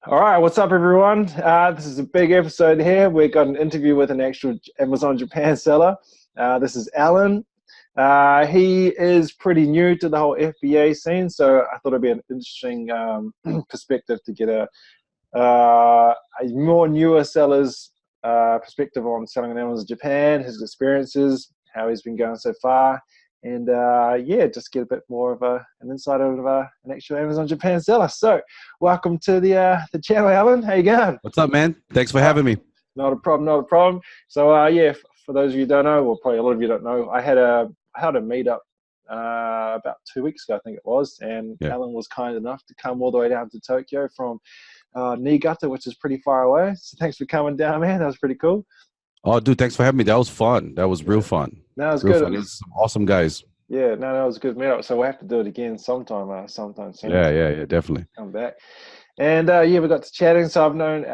All right, what's up, everyone? This is a big episode here. We got an interview with an actual Amazon Japan seller. This is Alan. He is pretty new to the whole FBA scene, so I thought it'd be an interesting perspective to get a more newer seller's perspective on selling on Amazon Japan, his experiences, how he's been going so far, and yeah, just get a bit more of an insight of an actual Amazon Japan seller. So, welcome to the channel, Alan. How you going? What's up, man? Thanks for having me. Not a problem, not a problem. So, yeah, for those of you who don't know, well, probably a lot of you don't know, I had a meetup about 2 weeks ago, I think it was, and Yeah. Alan was kind enough to come all the way down to Tokyo from Niigata, which is pretty far away. So thanks for coming down, man. That was pretty cool. Oh, dude, thanks for having me. That was fun. That was real fun. No, it was Real good. fun. It was some awesome guys. Yeah, no, that was a good meetup. So we'll have to do it again sometime soon. Yeah, definitely. Come back. And yeah, we got to chatting. So I've known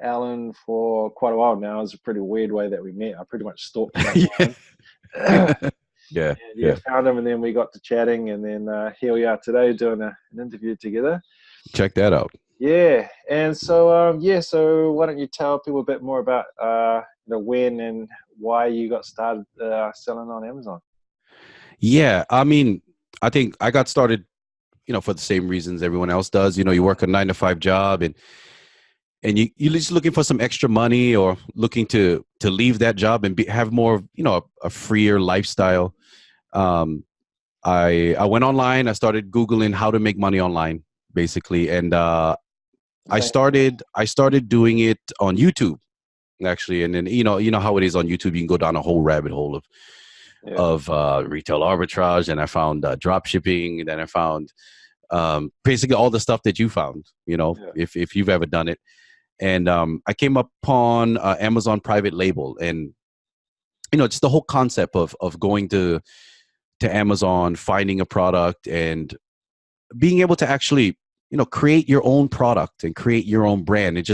Alan for quite a while now. It was a pretty weird way that we met. I pretty much stalked him online. Yeah. Found him, and then we got to chatting, and then here we are today doing an interview together. Check that out. Yeah, and so so why don't you tell people a bit more about when and why you got started selling on Amazon? Yeah, I mean, I think I got started, for the same reasons everyone else does. You work a 9-to-5 job, and you're just looking for some extra money, or looking to leave that job and have more, a freer lifestyle. I went online. I started Googling how to make money online, basically, and I started doing it on YouTube, actually. And then you know how it is on YouTube. You can go down a whole rabbit hole of retail arbitrage, and I found drop shipping, and then I found basically all the stuff that you found, if you've ever done it. And I came upon Amazon private label, and just the whole concept of going to Amazon, finding a product, and being able to actually create your own product and create your own brand. It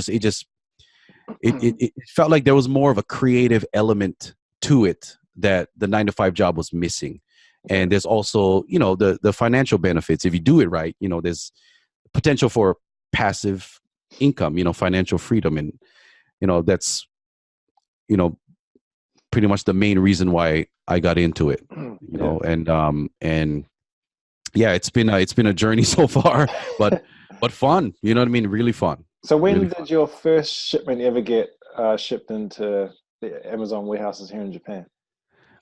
felt like there was more of a creative element to it that the 9-to-5 job was missing. And there's also, the financial benefits. If you do it right, there's potential for passive income, financial freedom. And, that's, pretty much the main reason why I got into it, and yeah, it's been a journey so far, but fun. You know what I mean? Really fun. So when really did fun. your first shipment ever get shipped into the Amazon warehouses here in Japan?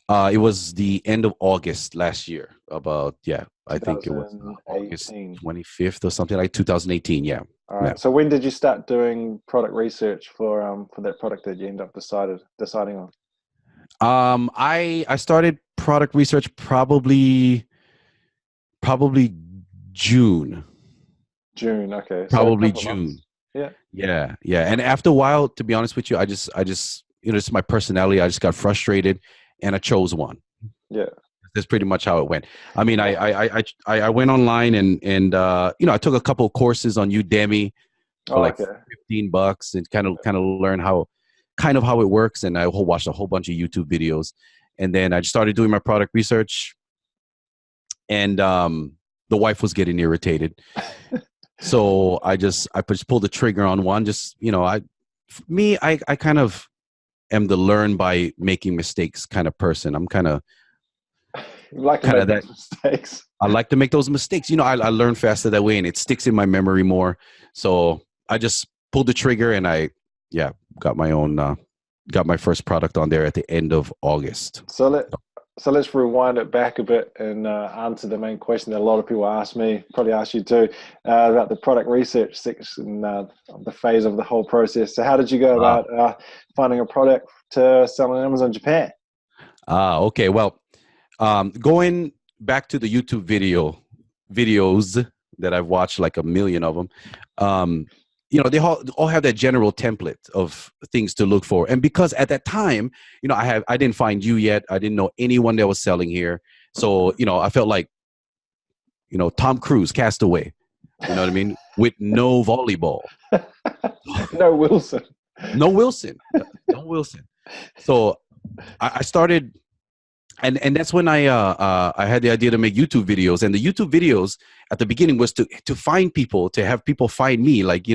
It was the end of August last year. I think it was August 25th or something, like 2018. Yeah. All right. Yeah. So when did you start doing product research for that product that you end up deciding on? I started product research probably June. June, okay. Probably June. Yeah. And after a while, to be honest with you, I just it's my personality. I just got frustrated, and I chose one. Yeah. That's pretty much how it went. I mean, I went online and I took a couple of courses on Udemy for $15 and kind of learn how it works. And I watched a whole bunch of YouTube videos, and then I just started doing my product research, and the wife was getting irritated. So I just pulled the trigger on one. I kind of am the learn by making mistakes kind of person. I'm kind of that mistakes. I like to make those mistakes. I learn faster that way, and it sticks in my memory more. So I just pulled the trigger, and I got my first product on there at the end of August. So let's rewind it back a bit and answer the main question that a lot of people ask me, probably ask you too, about the product research section, the phase of the whole process. So how did you go about finding a product to sell on Amazon Japan? Okay. Well, going back to the YouTube videos that I've watched, like a million of them, they all have that general template of things to look for. And because at that time, I didn't find you yet. I didn't know anyone that was selling here. So, I felt like, Tom Cruise, Castaway, you know what I mean? With no volleyball. No Wilson. No Wilson. So I started and that's when I had the idea to make YouTube videos. And the YouTube videos at the beginning was to find people, to have people find me, like,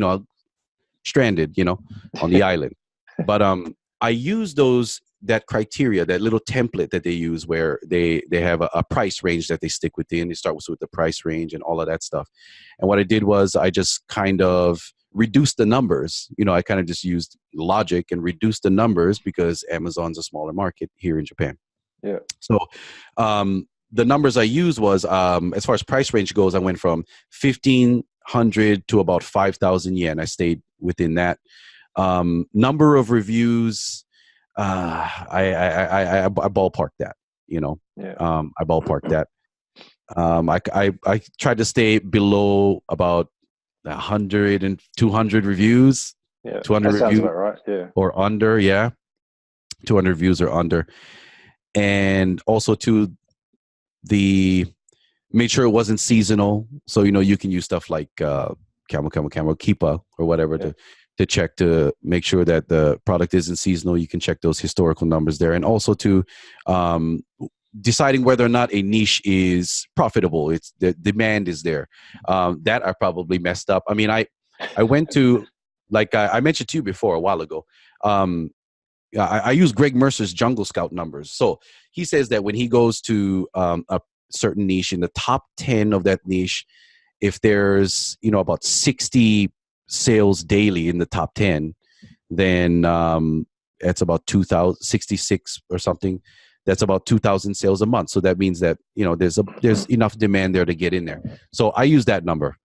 stranded, on the island. But I use that criteria, that little template that they use, where they have a price range that they stick within. They start with the price range and all of that stuff. And what I did was I just kind of reduced the numbers. I kind of just used logic and reduced the numbers, because Amazon's a smaller market here in Japan. Yeah. So the numbers I used was, as far as price range goes, I went from 1,500 to about 5,000 yen. I stayed within that. Number of reviews, I ballparked that, Yeah. I ballparked that. I tried to stay below about 100 and 200 reviews. Yeah. 200 that sounds reviews about right. Yeah. or under. Yeah. 200 reviews or under. And also made sure it wasn't seasonal. So, you can use stuff like Camel, Keepa or whatever to check, to make sure that the product isn't seasonal. You can check those historical numbers there. And also to deciding whether or not a niche is profitable. It's the demand is there. That I probably messed up. I mean, I went to, like I mentioned to you before a while ago, I use Greg Mercer's Jungle Scout numbers. So he says that when he goes to a certain niche, in the top 10 of that niche, if there's, about 60 sales daily in the top 10, then it's about 2,066 or something. That's about 2,000 sales a month. So that means that, there's enough demand there to get in there. So I use that number.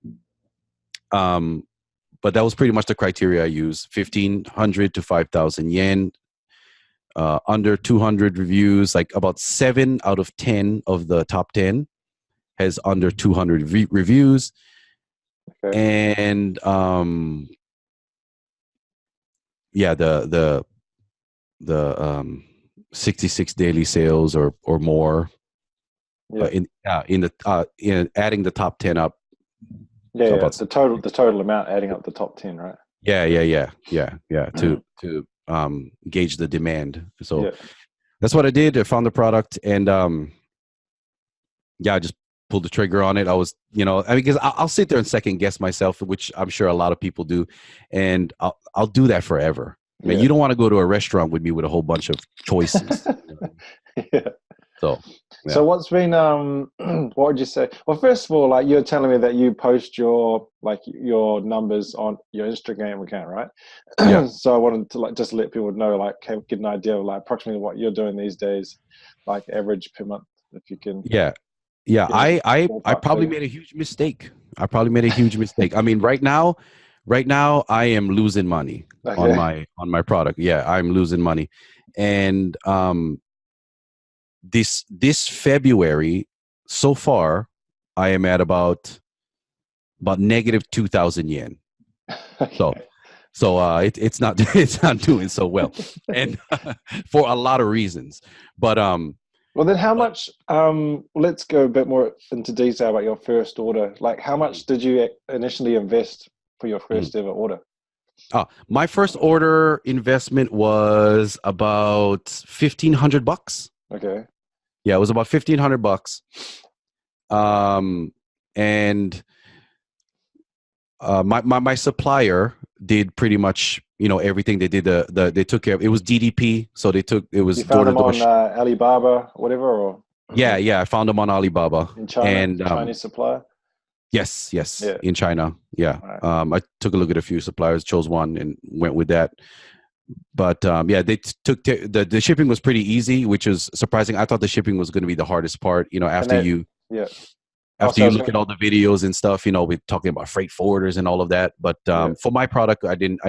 But that was pretty much the criteria I used: 1,500 to 5,000 yen. Under 200 reviews, like about 7 out of 10 of the top 10 has under 200 reviews. Okay. And the 66 daily sales or more. Yeah. In adding the top 10 up. Yeah. So Yeah. about The total amount adding up the top 10, right? Yeah. To gauge the demand. So that's what I did. I found the product, and I just pulled the trigger on it. I was, because I'll sit there and second guess myself, which I'm sure a lot of people do, and I'll do that forever. Yeah. You don't want to go to a restaurant with me with a whole bunch of choices. Yeah. So what's been what would you say? Well, first of all, like, you're telling me that you post your numbers on your Instagram account, right? Yeah. So I wanted to just let people know, get an idea of approximately what you're doing these days, like average per month, if you can. Yeah. I probably made a huge mistake. I mean, right now I am losing money on my product. Yeah, I'm losing money. And this February so far, I am at about negative 2,000 yen. Okay. So it's not doing so well, and for a lot of reasons. But well, then how much? Let's go a bit more into detail about your first order. Like, how much did you initially invest for your first ever order? My first order investment was about $1,500. Okay. Yeah, it was about $1,500. And my supplier did pretty much everything. They did they took care of it. Was DDP, so it was. You found them on Alibaba, whatever, or? Yeah, I found them on Alibaba in China, and Chinese supplier. Yes, in China. Yeah, right. I took a look at a few suppliers, chose one, and went with that. But they took the shipping was pretty easy, which is surprising. I thought the shipping was going to be the hardest part. After you look at all the videos and stuff, we're talking about freight forwarders and all of that. But for my product, I didn't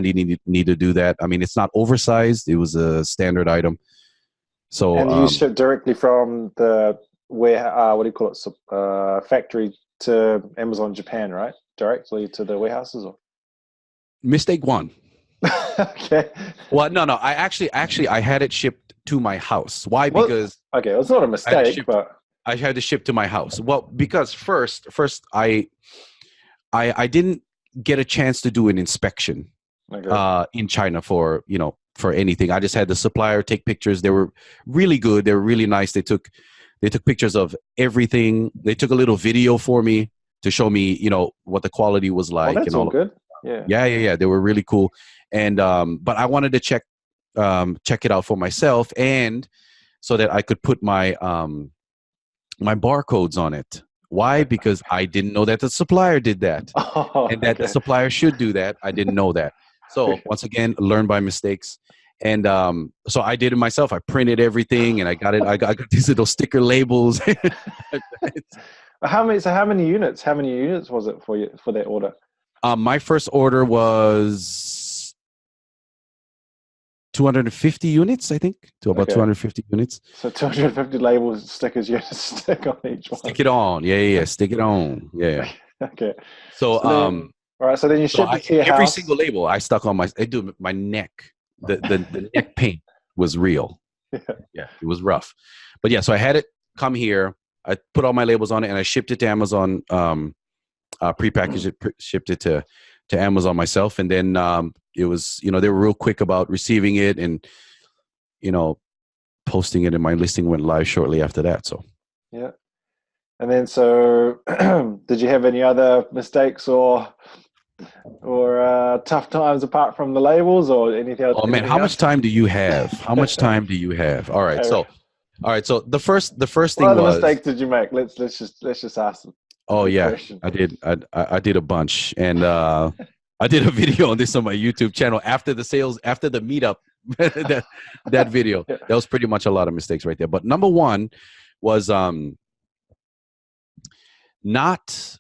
need to do that. I mean, it's not oversized; it was a standard item. So and you ship directly from the factory to Amazon Japan, right? Directly to the warehouses, or? Mistake one. Okay. Well, no. I actually I had it shipped to my house. Why? Because well, it's not a mistake, but I had to ship to my house. Well, because first I didn't get a chance to do an inspection in China for for anything. I just had the supplier take pictures. They were really good. They were really nice. They took pictures of everything. They took a little video for me to show me, what the quality was like. That's and all good. Yeah. Yeah. They were really cool. And but I wanted to check it out for myself, and so that I could put my my barcodes on it. Why? Because I didn't know that the supplier did that, and that the supplier should do that. I didn't know that. So once again, learn by mistakes. And so I did it myself. I printed everything, and I got it. I got these little sticker labels. How many units was it for you for that order? My first order was 250 units, I think, to about 250 units. So 250 labels, stickers you have to stick on each one. Stick it on, yeah. Stick it on, yeah. Okay. So all right. So then you shipped it to your house. Every single label I stuck on my neck. The neck paint was real. Yeah, it was rough. But yeah, so I had it come here. I put all my labels on it, and I shipped it to Amazon. Prepackaged it, shipped it to Amazon myself, and then it was, they were real quick about receiving it, and posting it, and my listing went live shortly after that. So yeah. And then so did you have any other mistakes or tough times apart from the labels or anything else? Oh man, how much time do you have? How much time do you have? All right, so the first thing what other was, mistakes did you make? Let's just ask them. Oh yeah, I did a bunch, and I did a video on this on my YouTube channel after the meetup. that video, that was pretty much a lot of mistakes right there. But number one was not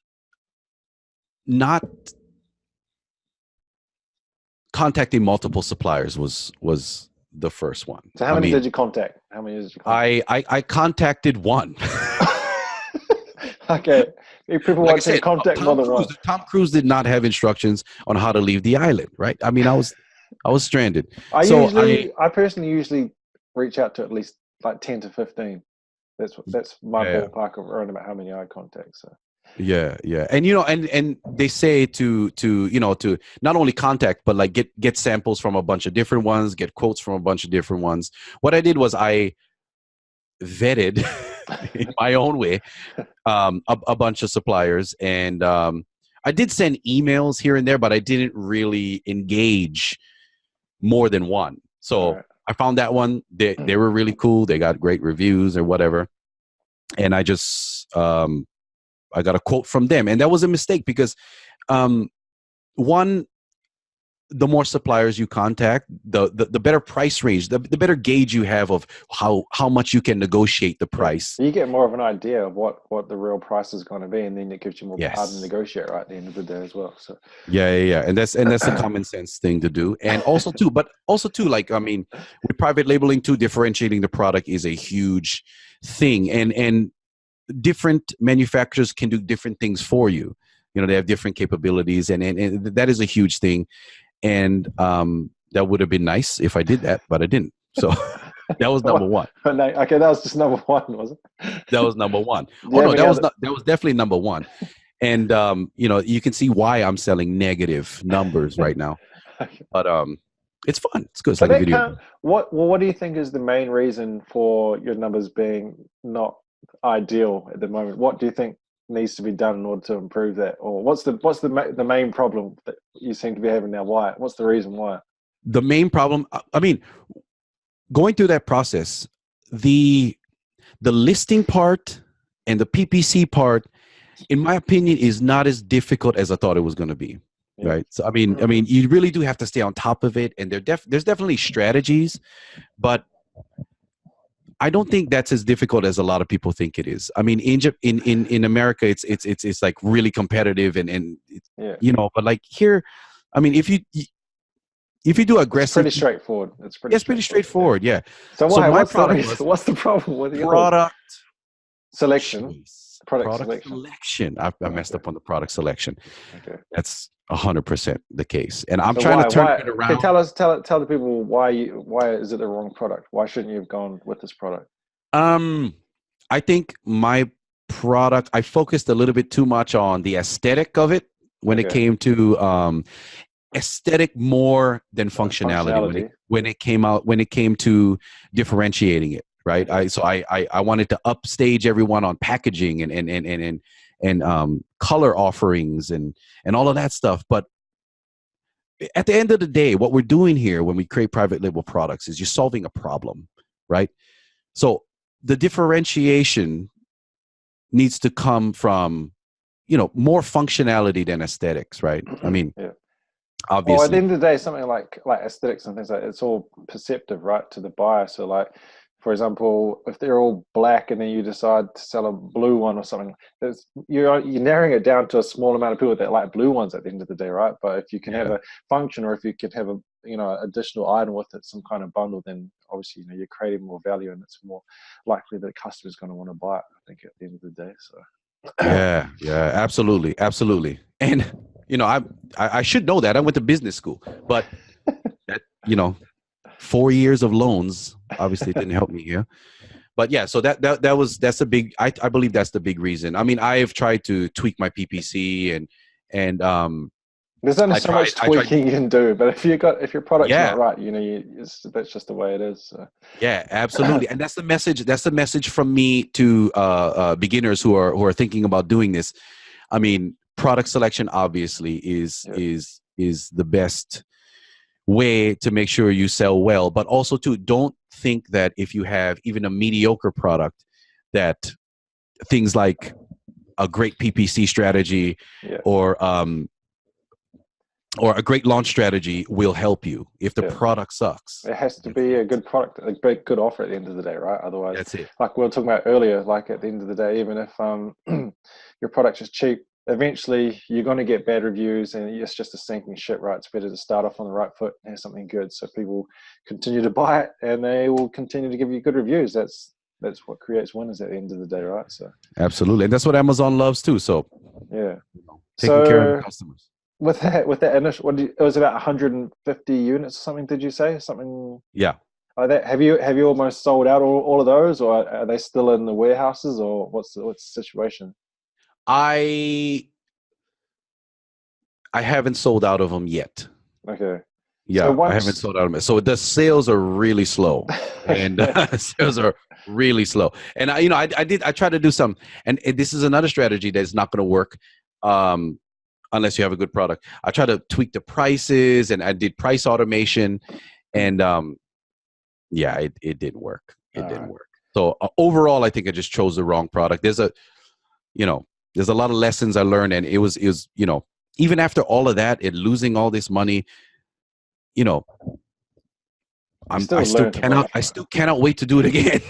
contacting multiple suppliers was the first one. So how many did you contact? I contacted one. Okay. People want to contact more than one. Tom Cruise did not have instructions on how to leave the island, right? I mean, I was stranded. I personally usually reach out to at least like 10 to 15. That's my ballpark of around about how many I contact. So yeah, and and they say to not only contact, but like get samples from a bunch of different ones, get quotes from a bunch of different ones. What I did was I vetted in my own way a bunch of suppliers, and I did send emails here and there, but I didn't really engage more than one. So I found that one. They were really cool. They got great reviews or whatever, and I just I got a quote from them, and that was a mistake because the more suppliers you contact, the better price range, the better gauge you have of how much you can negotiate the price. You get more of an idea of what the real price is going to be, and then it gives you more power to negotiate right at the end of the day as well. So yeah, and that's a common sense thing to do. And also too, like, I mean, with private labeling too, differentiating the product is a huge thing, and different manufacturers can do different things for you. They have different capabilities, and that is a huge thing. And that would have been nice if I did that, but I didn't. So that was number one. Okay, that was just number one, was it? That was number one. Oh no, that was definitely number one. And you can see why I'm selling negative numbers right now. But it's fun. It's good. It's like a video. What do you think is the main reason for your numbers being not ideal at the moment? What do you think needs to be done in order to improve that? Or what's the main problem that you seem to be having now? Why? What's the reason why? The main problem, I mean, going through that process, the listing part and the PPC part, in my opinion, is not as difficult as I thought it was going to be. Yeah. Right. So I mean, you really do have to stay on top of it, and there's definitely strategies, but I don't think that's as difficult as a lot of people think it is. I mean, in America, it's like really competitive, and but like here, I mean, if you do aggressive, it's pretty straightforward. It's pretty straightforward. Yeah. So what's the problem with the product selection? Product selection. I messed up on the product selection. Okay. That's 100% the case, and I'm trying to turn it around. Okay, tell the people why is it the wrong product? Why shouldn't you have gone with this product? I think my product, I focused a little bit too much on the aesthetic of it when it came to aesthetic more than functionality. when it came to differentiating it, right? I wanted to upstage everyone on packaging and color offerings and all of that stuff. But at the end of the day, what we're doing here when we create private label products is you're solving a problem, right? So the differentiation needs to come from, more functionality than aesthetics, right? I mean, yeah. obviously. Well, at the end of the day, something like aesthetics and things like that, it's all perceptive, right, to the buyer. So, like, for example, if they're all black and then you decide to sell a blue one or something, you're narrowing it down to a small amount of people that like blue ones at the end of the day, right? But if you can have a function, or if you can have a additional item with it, some kind of bundle, then obviously you're creating more value, and it's more likely that the customer's going to want to buy it, I think, at the end of the day. So yeah, absolutely. And I should know that. I went to business school, but that 4 years of loans obviously didn't help me here. But yeah, so that's a big. I believe that's the big reason. I mean, I've tried to tweak my PPC and there's only so much tweaking you can do, but if your product's not right, that's just the way it is. So. Yeah, absolutely, and that's the message. That's the message from me to beginners who are thinking about doing this. I mean, product selection obviously is the best way to make sure you sell well, but also too, don't think that if you have even a mediocre product, that things like a great PPC strategy or a great launch strategy will help you if the product sucks. It has to be a good product, a good offer at the end of the day, right? Otherwise, that's it. Like we were talking about earlier, like at the end of the day, even if your product is cheap, eventually you're going to get bad reviews, and it's just a sinking ship, right? It's better to start off on the right foot and have something good, so people continue to buy it, and they will continue to give you good reviews. That's what creates winners at the end of the day, right? So absolutely, and that's what Amazon loves too. So taking care of the customers. With that initial, it was about 150 units or something. Did you say something? Yeah. Like that. Have you almost sold out all of those, or are they still in the warehouses, or what's the situation? I haven't sold out of them yet. Okay. Yeah, so I haven't sold out of them. So the sales are really slow, and sales are really slow. And I try to do some, and this is another strategy that's not going to work. Unless you have a good product. I try to tweak the prices, and I did price automation, and it didn't work. It didn't work. So overall, I think I just chose the wrong product. There's a lot of lessons I learned, and it was even after all of that, losing all this money, I still cannot wait to do it again.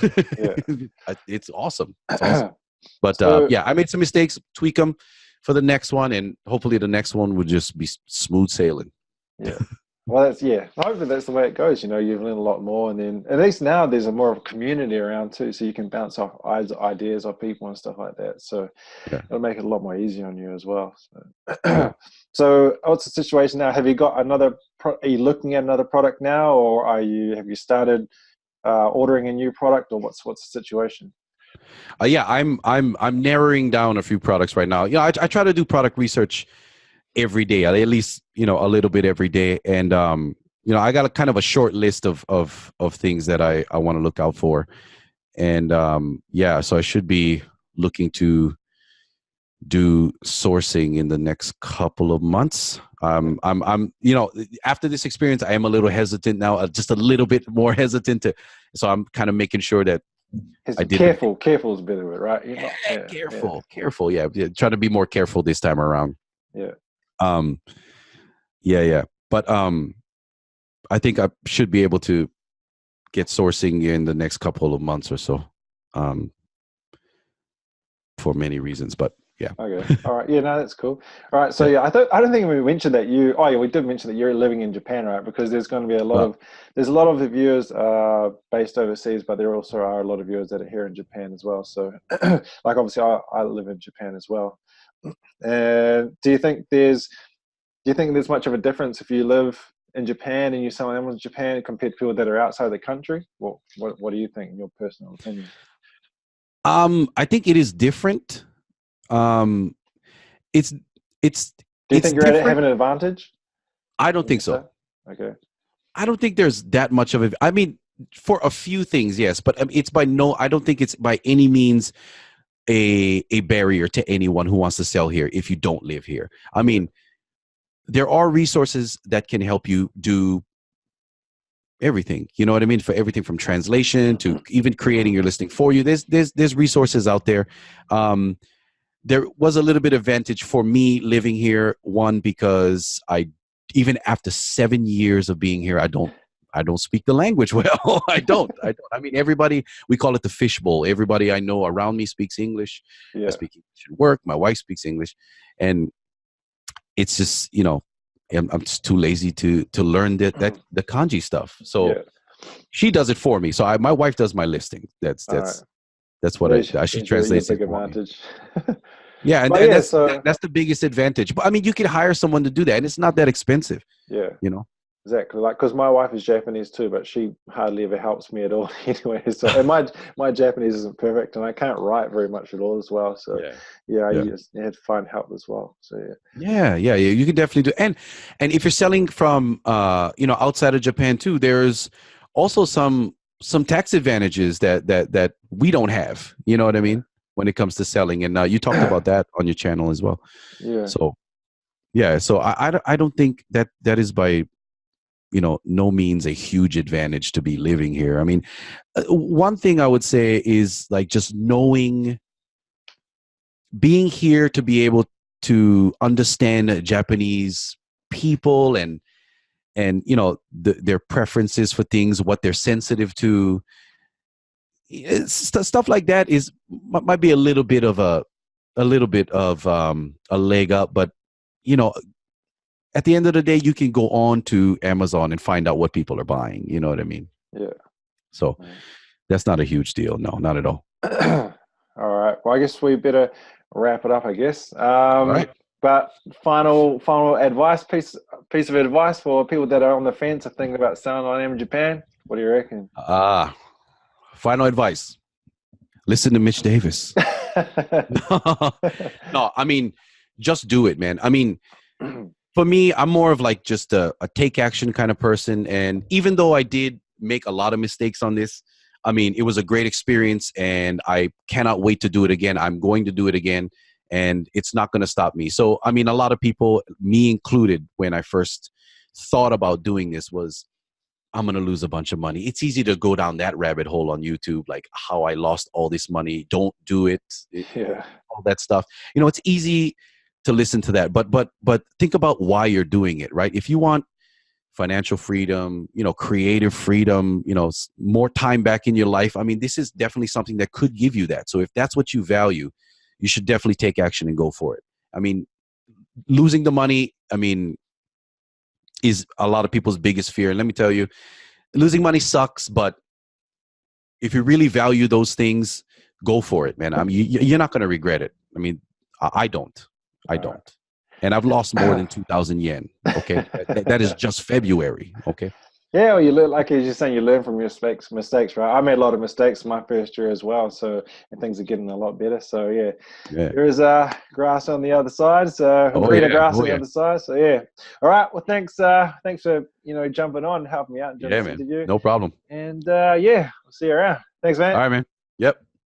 It's awesome. It's awesome. But I made some mistakes, tweak them for the next one, and hopefully the next one would just be smooth sailing. Yeah. Well, hopefully that's the way it goes. You've learned a lot more, and then at least now there's a more of a community around too, so you can bounce off ideas off people and stuff like that. So it'll make it a lot more easy on you as well. So, so what's the situation now? Have you got are you looking at another product now, or have you started ordering a new product, or what's the situation? I'm narrowing down a few products right now. I try to do product research every day, at least a little bit every day, and I got a kind of a short list of things that I want to look out for, and so I should be looking to do sourcing in the next couple of months. I'm after this experience, I am a little hesitant now, just a little bit more hesitant so I'm kind of making sure that careful is a bit of it, right? Careful. Yeah. Try to be more careful this time around. Yeah. But I think I should be able to get sourcing in the next couple of months or so. For many reasons, but yeah. Okay. All right. Yeah, no, that's cool. All right. So I don't think we mentioned that we did mention that you're living in Japan, right? Because there's going to be a lot of the viewers based overseas, but there also are a lot of viewers that are here in Japan as well. So like obviously I live in Japan as well. And do you think there's much of a difference if you live in Japan and you're selling animals in Japan compared to people that are outside the country? What do you think, in your personal opinion? I think it is different. It's Do you think you're having an advantage? I don't think so. Okay. I don't think there's that much of it. I mean, for a few things, yes, but it's by no. I don't think it's by any means a barrier to anyone who wants to sell here if you don't live here. I mean, there are resources that can help you do everything. You know what I mean? For everything from translation to even creating your listing for you. There's resources out there. There was a little bit of advantage for me living here. One, because even after 7 years of being here, I don't speak the language well. I don't. I mean, everybody, we call it the fishbowl. Everybody I know around me speaks English. I speak English at work. My wife speaks English. And it's just, I'm just too lazy to learn the kanji stuff. So she does it for me. So my wife does my listing. That's what she translates it for me. Yeah, and that's the biggest advantage. But I mean, you can hire someone to do that, and it's not that expensive. Yeah, exactly. Like, because my wife is Japanese too, but she hardly ever helps me at all anyway. So, and my Japanese isn't perfect, and I can't write very much at all as well. So, I just had to find help as well. So, yeah, you can definitely do. And if you're selling from outside of Japan too, there's also some tax advantages that we don't have. You know what I mean? When it comes to selling, and you talked about that on your channel as well. Yeah. So, so I don't think that is by, no means a huge advantage to be living here. I mean, one thing I would say is like just being here to be able to understand Japanese people and their preferences for things, what they're sensitive to. Stuff like that might be a little bit of a leg up, but at the end of the day, you can go on to Amazon and find out what people are buying. You know what I mean? Yeah. So that's not a huge deal. No, not at all. All right. Well, I guess we better wrap it up, I guess. All right. But final advice, piece of advice for people that are on the fence of thinking about selling on in Japan. What do you reckon? Final advice. Listen to Mitch Davis. No, I mean, just do it, man. I mean, for me, I'm more of like just a take action kind of person. And even though I did make a lot of mistakes on this, I mean, it was a great experience and I cannot wait to do it again. I'm going to do it again and it's not going to stop me. So, I mean, a lot of people, me included, when I first thought about doing this was, I'm going to lose a bunch of money. It's easy to go down that rabbit hole on YouTube, like how I lost all this money. Don't do it. All that stuff. It's easy to listen to that, but think about why you're doing it, right? If you want financial freedom, creative freedom, more time back in your life. I mean, this is definitely something that could give you that. So if that's what you value, you should definitely take action and go for it. I mean, losing the money, is a lot of people's biggest fear. And let me tell you, losing money sucks, but if you really value those things, go for it, man. I mean, you're not going to regret it. I mean, I don't. And I've lost more than 2,000 yen. Okay. that is just February. Okay. Yeah, well, you look like you're just saying you learn from your mistakes, right? I made a lot of mistakes my first year as well, so and things are getting a lot better. So there is grass on the other side, so greener grass on the other side. So all right. Well, thanks for jumping on, helping me out, and jumping man. No problem. And we'll see you around. Thanks, man. All right, man. Yep.